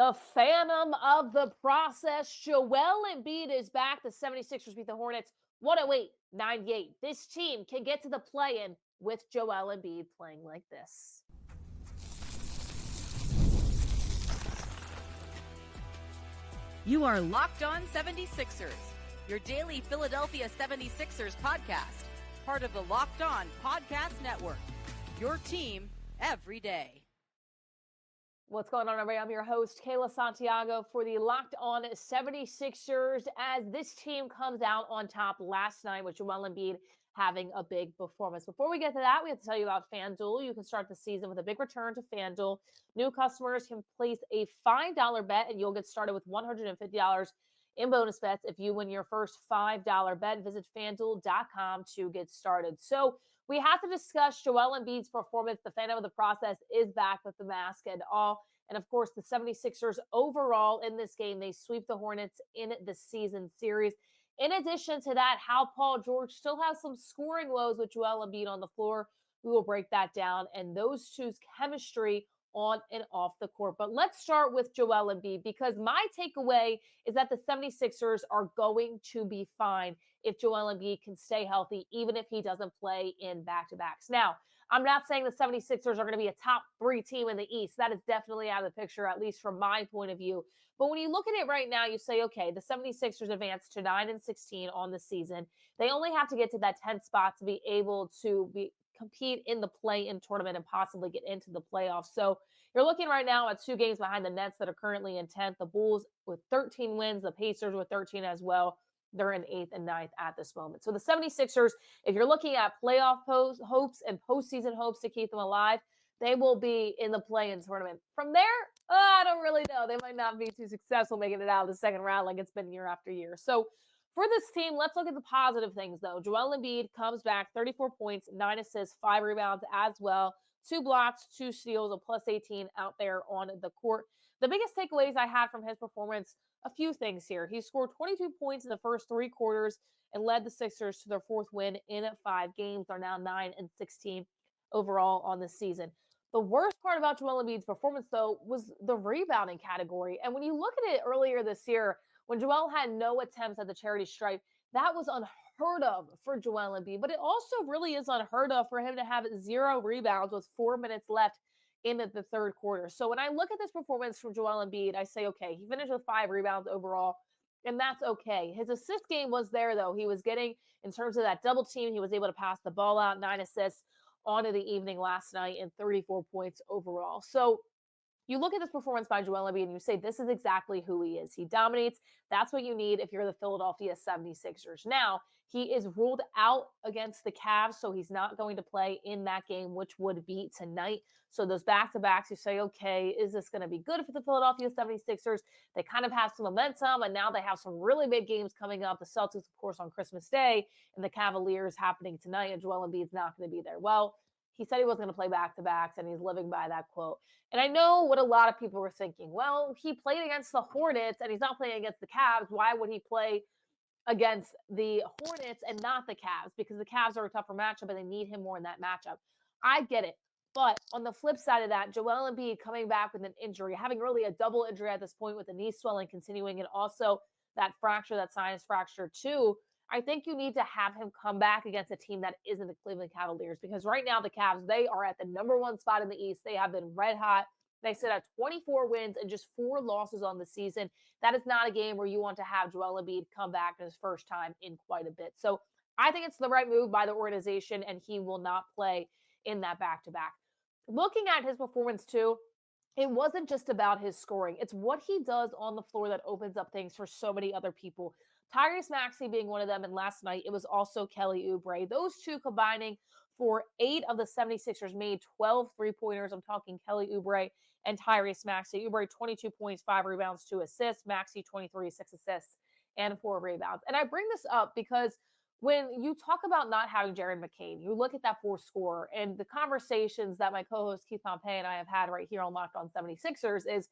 The phantom of the process, Joel Embiid is back. The 76ers beat the Hornets 108-98. This team can get to the play-in with Joel Embiid playing like this. You are Locked On 76ers, your daily Philadelphia 76ers podcast, part of the Locked On Podcast Network, your team every day. What's going on, everybody? I'm your host, Kayla Santiago, for the Locked On 76ers, as this team comes out on top last night with Joel Embiid having a big performance. Before we get to that, we have to tell you about FanDuel. You can start the season with a big return to FanDuel. New customers can place a $5 bet, and you'll get started with $150 in bonus bets if you win your first $5 bet. Visit FanDuel.com to get started. So we have to discuss Joel Embiid's performance. The phantom of the process is back with the mask and all. And of course, the 76ers overall in this game, they sweep the Hornets in the season series. In addition to that, how Paul George still has some scoring woes with Joel Embiid on the floor. We will break that down, and those two's chemistry on and off the court. But let's start with Joel Embiid, because my takeaway is that the 76ers are going to be fine if Joel Embiid can stay healthy, even if he doesn't play in back-to-backs. Now, I'm not saying the 76ers are going to be a top 3 team in the East. That is definitely out of the picture, at least from my point of view. But when you look at it right now, you say, okay, the 76ers advanced to 9-16 on the season. They only have to get to that 10th spot to be able to compete in the play-in tournament and possibly get into the playoffs. So you're looking right now at 2 games behind the Nets that are currently in 10th. The Bulls with 13 wins, the Pacers with 13 as well. They're in 8th and 9th at this moment. So the 76ers, if you're looking at playoff hopes and postseason hopes to keep them alive, they will be in the play-in tournament. From there, I don't really know. They might not be too successful making it out of the second round like it's been year after year. So for this team, let's look at the positive things, though. Joel Embiid comes back, 34 points, 9 assists, 5 rebounds as well, 2 blocks, 2 steals, a plus 18 out there on the court. The biggest takeaways I had from his performance, a few things here. He scored 22 points in the first 3 quarters and led the Sixers to their 4th win in 5 games. They're now 9-16 overall on the season. The worst part about Joel Embiid's performance, though, was the rebounding category. And when you look at it earlier this year, when Joel had no attempts at the charity stripe, that was unheard of for Joel Embiid. But it also really is unheard of for him to have 0 rebounds with 4 minutes left in the 3rd quarter. So when I look at this performance from Joel Embiid, I say, okay, he finished with 5 rebounds overall, and that's okay. His assist game was there, though. He was getting, in terms of that double team, he was able to pass the ball out, 9 assists onto the evening last night, and 34 points overall. So you look at this performance by Joel Embiid and you say, this is exactly who he is. He dominates. That's what you need if you're the Philadelphia 76ers. Now, he is ruled out against the Cavs, so he's not going to play in that game, which would be tonight. So those back-to-backs, you say, okay, is this going to be good for the Philadelphia 76ers? They kind of have some momentum, and now they have some really big games coming up. The Celtics, of course, on Christmas Day, and the Cavaliers happening tonight, and Joel Embiid's not going to be there. Well, he said he wasn't going to play back-to-backs, and he's living by that quote. And I know what a lot of people were thinking. Well, he played against the Hornets, and he's not playing against the Cavs. Why would he play against the Hornets and not the Cavs? Because the Cavs are a tougher matchup, and they need him more in that matchup. I get it. But on the flip side of that, Joel Embiid coming back with an injury, having really a double injury at this point with the knee swelling continuing, and also that fracture, that sinus fracture too, I think you need to have him come back against a team that isn't the Cleveland Cavaliers, because right now the Cavs, they are at the number 1 spot in the East. They have been red hot. They sit at 24 wins and just 4 losses on the season. That is not a game where you want to have Joel Embiid come back for his first time in quite a bit. So I think it's the right move by the organization, and he will not play in that back-to-back. Looking at his performance too, it wasn't just about his scoring. It's what he does on the floor that opens up things for so many other people. Tyrese Maxey being one of them, and last night it was also Kelly Oubre. Those two combining for 8 of the 76ers made 12 3-pointers. I'm talking Kelly Oubre and Tyrese Maxey. Oubre, 22 points, 5 rebounds, 2 assists. Maxey, 23, 6 assists, and 4 rebounds. And I bring this up because when you talk about not having Jared McCain, you look at that 4th scorer, and the conversations that my co-host Keith Pompey and I have had right here on Locked On 76ers is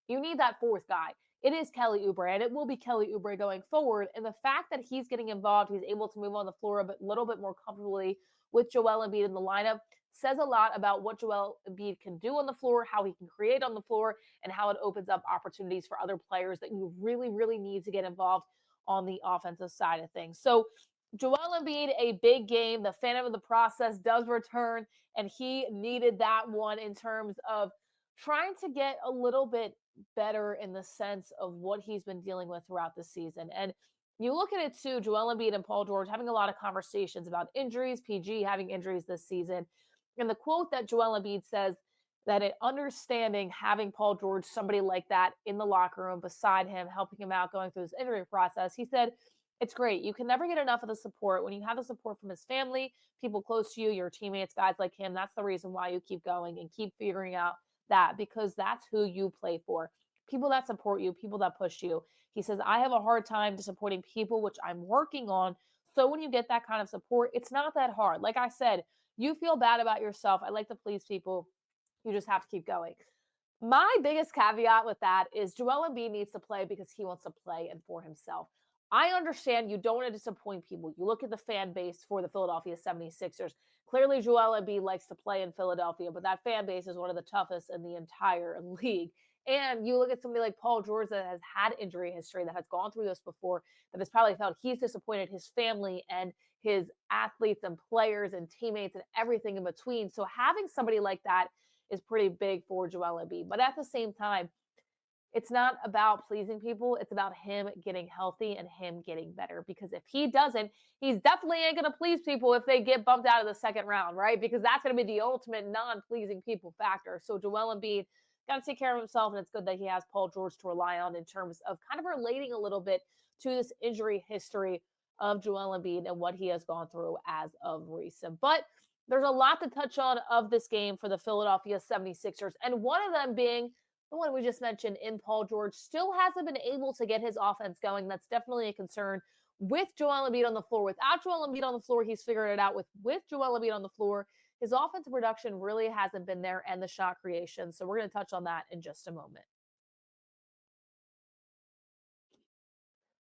you need that 4th guy. It is Kelly Oubre, and it will be Kelly Oubre going forward. And the fact that he's getting involved, he's able to move on the floor a little bit more comfortably with Joel Embiid in the lineup, says a lot about what Joel Embiid can do on the floor, how he can create on the floor, and how it opens up opportunities for other players that you really, really need to get involved on the offensive side of things. So Joel Embiid, a big game. The phantom of the process does return, and he needed that one in terms of trying to get a little bit better in the sense of what he's been dealing with throughout the season. And you look at it too, Joel Embiid and Paul George having a lot of conversations about injuries, PG having injuries this season. And the quote that Joel Embiid says that it understanding having Paul George, somebody like that in the locker room beside him, helping him out going through this injury process, he said, it's great. You can never get enough of the support. When you have the support from his family, people close to you, your teammates, guys like him, that's the reason why you keep going and keep figuring out that, because that's who you play for. People that support you, people that push you. He says, I have a hard time supporting people, which I'm working on. So when you get that kind of support, it's not that hard. Like I said, you feel bad about yourself. I like to please people. You just have to keep going. My biggest caveat with that is Joel Embiid needs to play because he wants to play and for himself. I understand you don't want to disappoint people. You look at the fan base for the Philadelphia 76ers. Clearly, Joel Embiid likes to play in Philadelphia, but that fan base is one of the toughest in the entire league. And you look at somebody like Paul George that has had injury history, that has gone through this before, that has probably felt he's disappointed his family and his athletes and players and teammates and everything in between. So having somebody like that is pretty big for Joel Embiid. But at the same time, it's not about pleasing people. It's about him getting healthy and him getting better. Because if he doesn't, he's definitely ain't going to please people if they get bumped out of the second round, right? Because that's going to be the ultimate non-pleasing people factor. So Joel Embiid got to take care of himself, and it's good that he has Paul George to rely on in terms of kind of relating a little bit to this injury history of Joel Embiid and what he has gone through as of recent. But there's a lot to touch on of this game for the Philadelphia 76ers, and one of them being the one we just mentioned in Paul George still hasn't been able to get his offense going. That's definitely a concern with Joel Embiid on the floor. Without Joel Embiid on the floor, he's figured it out. With Joel Embiid on the floor, his offensive production really hasn't been there, and the shot creation. So we're going to touch on that in just a moment.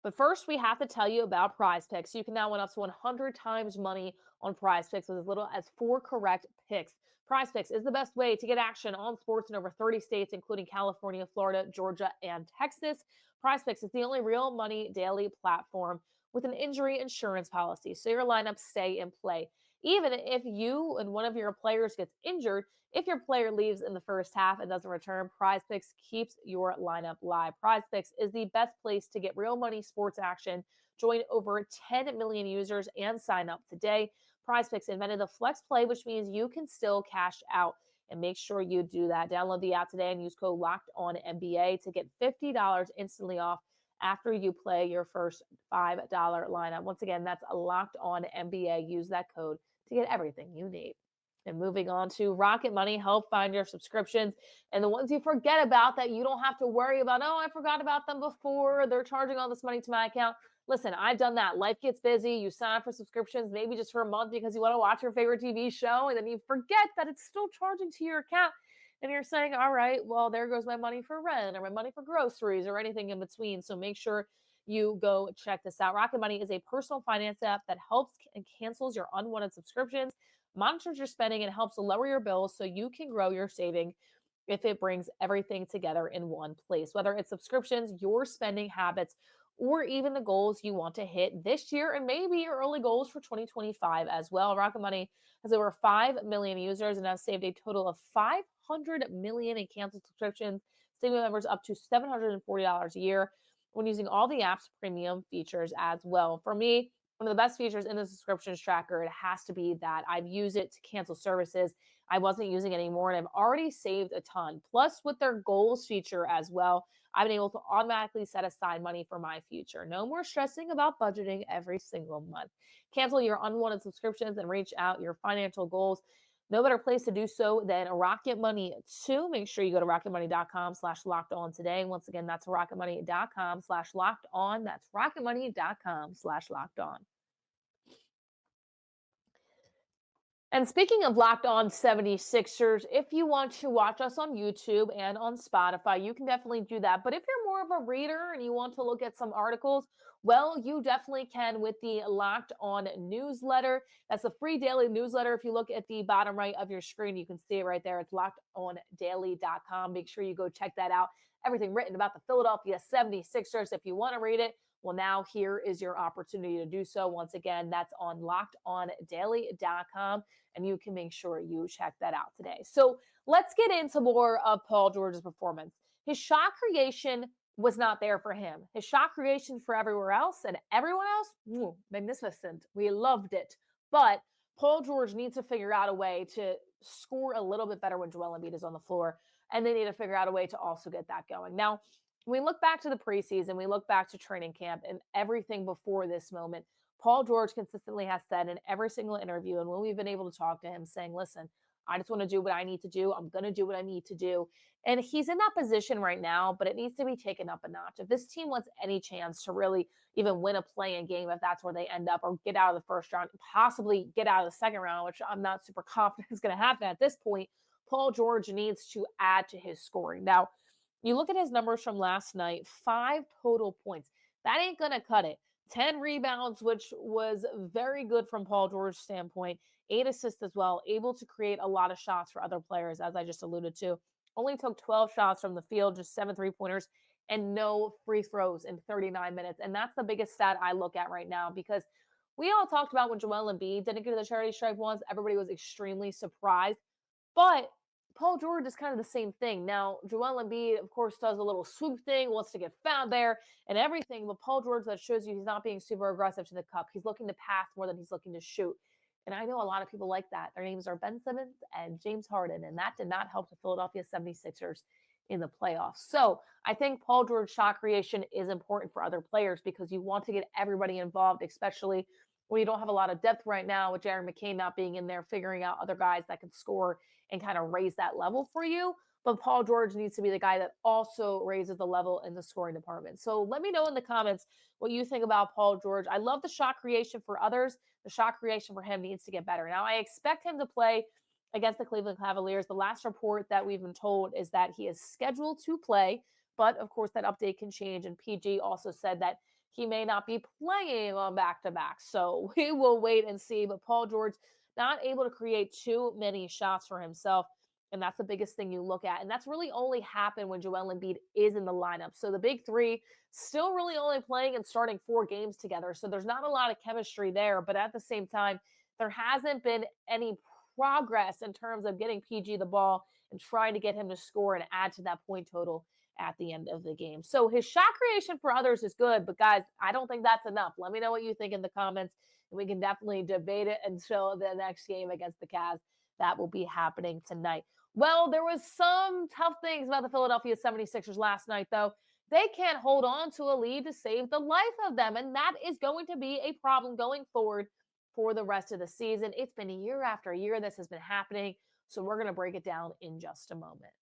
But first, we have to tell you about Prize Picks. You can now win up to 100 times money on Prize Picks with as little as 4 correct picks. Prize Picks is the best way to get action on sports in over 30 states, including California, Florida, Georgia, and Texas. Prize Picks is the only real money daily platform with an injury insurance policy, so your lineups stay in play. Even if you and one of your players gets injured, if your player leaves in the first half and doesn't return, Prize Picks keeps your lineup live. Prize Picks is the best place to get real money sports action. Join over 10 million users and sign up today. Prize Picks invented the flex play, which means you can still cash out. And make sure you do that. Download the app today and use code LOCKEDONNBA to get $50 instantly off after you play your first $5 lineup. Once again, that's Locked On NBA. Use that code to get everything you need. And moving on to Rocket Money, help find your subscriptions and the ones you forget about that you don't have to worry about. Oh, I forgot about them before. They're charging all this money to my account. Listen, I've done that. Life gets busy. You sign up for subscriptions, maybe just for a month because you want to watch your favorite TV show, and then you forget that it's still charging to your account. And you're saying, all right, well, there goes my money for rent or my money for groceries or anything in between. So make sure you go check this out. Rocket Money is a personal finance app that helps and cancels your unwanted subscriptions, monitors your spending, and helps lower your bills so you can grow your saving if it brings everything together in one place. Whether it's subscriptions, your spending habits, or even the goals you want to hit this year and maybe your early goals for 2025 as well. Rocket Money has over 5 million users and has saved a total of $500 million in canceled subscriptions, saving members up to $740 a year when using all the app's premium features as well. For me, one of the best features in the subscriptions tracker, it has to be that I've used it to cancel services I wasn't using anymore, and I've already saved a ton. Plus, with their goals feature as well, I've been able to automatically set aside money for my future. No more stressing about budgeting every single month. Cancel your unwanted subscriptions and reach out your financial goals. No better place to do so than Rocket Money too. Make sure you go to rocketmoney.com/locked-on today. Once again, that's rocketmoney.com/locked-on. That's rocketmoney.com/locked-on. And speaking of Locked On 76ers, if you want to watch us on YouTube and on Spotify, you can definitely do that. But if you're more of a reader and you want to look at some articles, well, you definitely can with the Locked On newsletter. That's a free daily newsletter. If you look at the bottom right of your screen, you can see it right there. It's lockedondaily.com. Make sure you go check that out. Everything written about the Philadelphia 76ers. If you want to read it, well, now here is your opportunity to do so. Once again, that's on lockedondaily.com, and you can make sure you check that out today. So let's get into more of Paul George's performance. His shot creation was not there for him. His shot creation for everywhere else and everyone else, magnificent. We loved it. But Paul George needs to figure out a way to score a little bit better when Joel Embiid is on the floor, and they need to figure out a way to also get that going. Now, we look back to the preseason, we look back to training camp and everything before this moment. Paul George consistently has said in every single interview, and when we've been able to talk to him, saying, listen, I just want to do what I need to do. I'm going to do what I need to do. And he's in that position right now, but it needs to be taken up a notch. If this team wants any chance to really even win a play-in game, if that's where they end up, or get out of the first round, possibly get out of the second round, which I'm not super confident is going to happen at this point, Paul George needs to add to his scoring. Now, you look at his numbers from last night, 5 total points. That ain't going to cut it. 10 rebounds, which was very good from Paul George's standpoint. 8 assists as well. Able to create a lot of shots for other players, as I just alluded to. Only took 12 shots from the field, just 7 3-pointers, and no free throws in 39 minutes. And that's the biggest stat I look at right now, because we all talked about when Joel Embiid didn't get to the charity stripe once. Everybody was extremely surprised. But Paul George is kind of the same thing. Now, Joel Embiid, of course, does a little swoop thing, wants to get fouled there and everything. But Paul George, that shows you he's not being super aggressive to the cup. He's looking to pass more than he's looking to shoot. And I know a lot of people like that. Their names are Ben Simmons and James Harden. And that did not help the Philadelphia 76ers in the playoffs. So I think Paul George's shot creation is important for other players, because you want to get everybody involved, especially when you don't have a lot of depth right now with Jaron McCain not being in there, figuring out other guys that can score and kind of raise that level for you. But Paul George needs to be the guy that also raises the level in the scoring department. So let me know in the comments what you think about Paul George. I love the shot creation for others. The shot creation for him needs to get better. Now, I expect him to play against the Cleveland Cavaliers. The last report that we've been told is that he is scheduled to play, but of course that update can change. And PG also said that he may not be playing on back-to-back. So we will wait and see. But Paul George not able to create too many shots for himself. And that's the biggest thing you look at. And that's really only happened when Joel Embiid is in the lineup. So the big three still really only playing and starting 4 games together. So there's not a lot of chemistry there. But at the same time, there hasn't been any progress in terms of getting PG the ball and trying to get him to score and add to that point total at the end of the game. So his shot creation for others is good, but guys, I don't think that's enough. Let me know what you think in the comments, and we can definitely debate it until the next game against the Cavs. That will be happening tonight. Well, there was some tough things about the Philadelphia 76ers last night, though. They can't hold on to a lead to save the life of them, and that is going to be a problem going forward for the rest of the season. It's been year after year this has been happening, so we're going to break it down in just a moment.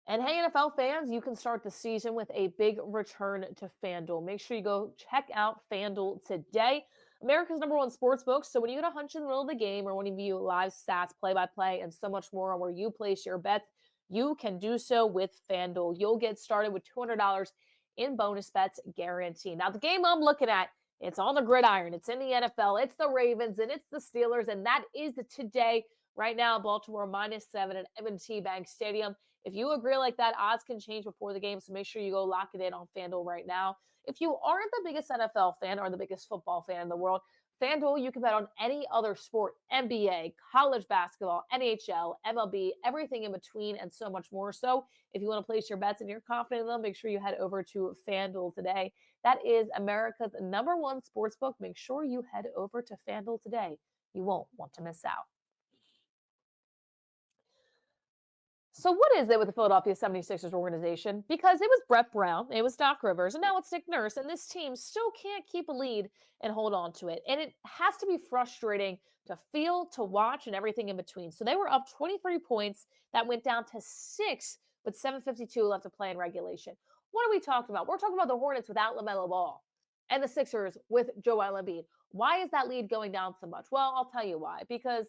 And hey, NFL fans, you can start the season with a big return to FanDuel. Make sure you go check out FanDuel today, America's #1 sportsbook. So when you get a hunch in the middle of the game, or when you view live stats, play-by-play, and so much more on where you place your bets, you can do so with FanDuel. You'll get started with $200 in bonus bets guaranteed. Now, the game I'm looking at, it's on the gridiron. It's in the NFL. It's the Ravens and it's the Steelers, and that is today. Right now, Baltimore -7 at M&T Bank Stadium. If you agree like that, odds can change before the game, so make sure you go lock it in on FanDuel right now. If you aren't the biggest NFL fan or the biggest football fan in the world, FanDuel, you can bet on any other sport, NBA, college basketball, NHL, MLB, everything in between, and so much more. So if you want to place your bets and you're confident in them, make sure you head over to FanDuel today. That is America's #1 sportsbook. Make sure you head over to FanDuel today. You won't want to miss out. So what is it with the Philadelphia 76ers organization? Because it was Brett Brown, it was Doc Rivers, and now it's Nick Nurse, and this team still can't keep a lead and hold on to it. And it has to be frustrating to feel, to watch, and everything in between. So they were up 23 points. That went down to 6, with 7:52 left to play in regulation. What are we talking about? We're talking about the Hornets without LaMelo Ball and the Sixers with Joel Embiid. Why is that lead going down so much? Well, I'll tell you why. Because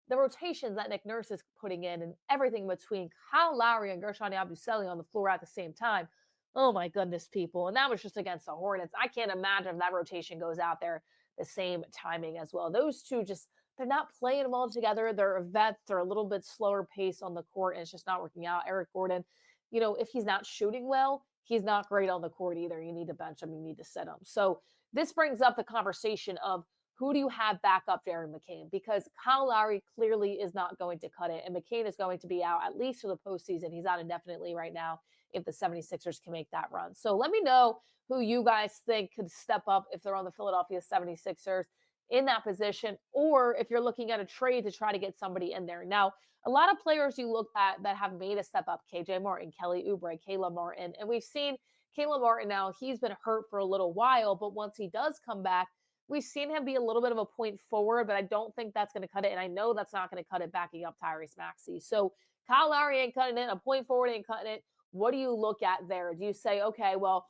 the rotations that Nick Nurse is putting in and everything between Kyle Lowry and Gershon Yabusele on the floor at the same time. Oh my goodness, people. And that was just against the Hornets. I can't imagine if that rotation goes out there the same timing as well. Those two just, they're not playing well together. They're vets. They're a little bit slower pace on the court, and it's just not working out. Eric Gordon, if he's not shooting well, he's not great on the court either. You need to bench him. You need to sit him. So this brings up the conversation of who do you have back up Darren McCain? Because Kyle Lowry clearly is not going to cut it, and McCain is going to be out at least for the postseason. He's out indefinitely right now if the 76ers can make that run. So let me know who you guys think could step up if they're on the Philadelphia 76ers in that position, or if you're looking at a trade to try to get somebody in there. Now, a lot of players you look at that have made a step up, KJ Martin, Kelly Oubre, Kayla Martin, and we've seen Kayla Martin now, he's been hurt for a little while, but once he does come back, we've seen him be a little bit of a point forward, but I don't think that's going to cut it, and I know that's not going to cut it backing up Tyrese Maxey. So Kyle Lowry ain't cutting it, a point forward ain't cutting it. What do you look at there? Do you say, okay, well,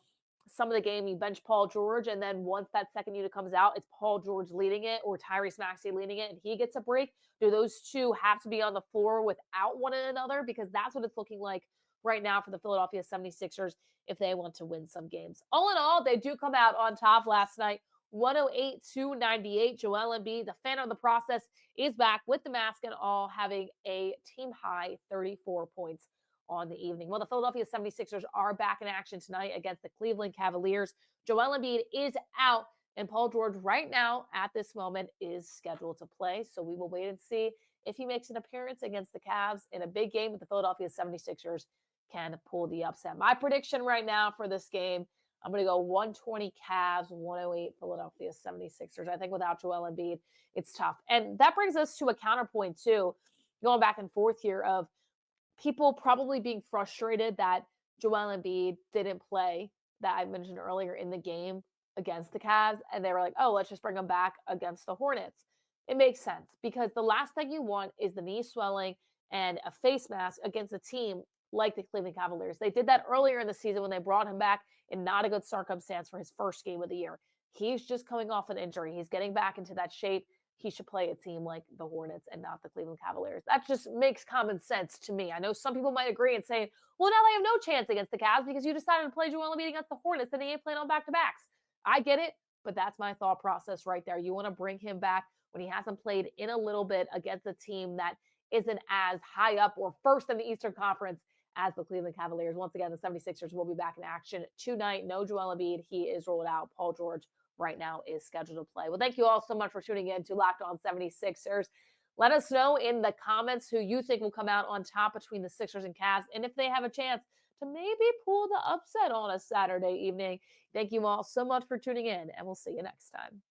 some of the game you bench Paul George, and then once that second unit comes out, it's Paul George leading it or Tyrese Maxey leading it, and he gets a break? Do those two have to be on the floor without one another? Because that's what it's looking like right now for the Philadelphia 76ers if they want to win some games. All in all, they do come out on top last night, 108-98. Joel Embiid, the fan of the process, is back with the mask and all, having a team-high 34 points on the evening. Well, the Philadelphia 76ers are back in action tonight against the Cleveland Cavaliers. Joel Embiid is out, and Paul George right now at this moment is scheduled to play. So we will wait and see if he makes an appearance against the Cavs in a big game with the Philadelphia 76ers can pull the upset. My prediction right now for this game, I'm going to go 120 Cavs, 108 Philadelphia 76ers. I think without Joel Embiid, it's tough. And that brings us to a counterpoint too, going back and forth here of people probably being frustrated that Joel Embiid didn't play, that I mentioned earlier in the game against the Cavs, and they were like, oh, let's just bring him back against the Hornets. It makes sense because the last thing you want is the knee swelling and a face mask against a team like the Cleveland Cavaliers. They did that earlier in the season when they brought him back in not a good circumstance for his first game of the year. He's just coming off an injury. He's getting back into that shape. He should play a team like the Hornets and not the Cleveland Cavaliers. That just makes common sense to me. I know some people might agree and say, well, now they have no chance against the Cavs because you decided to play Joel Embiid against the Hornets and he ain't playing on back-to-backs. I get it, but that's my thought process right there. You want to bring him back when he hasn't played in a little bit against a team that isn't as high up or first in the Eastern Conference as the Cleveland Cavaliers. Once again, the 76ers will be back in action tonight. No Joel Embiid. He is rolled out. Paul George right now is scheduled to play. Well, thank you all so much for tuning in to Locked On 76ers. Let us know in the comments who you think will come out on top between the Sixers and Cavs, and if they have a chance to maybe pull the upset on a Saturday evening. Thank you all so much for tuning in, and we'll see you next time.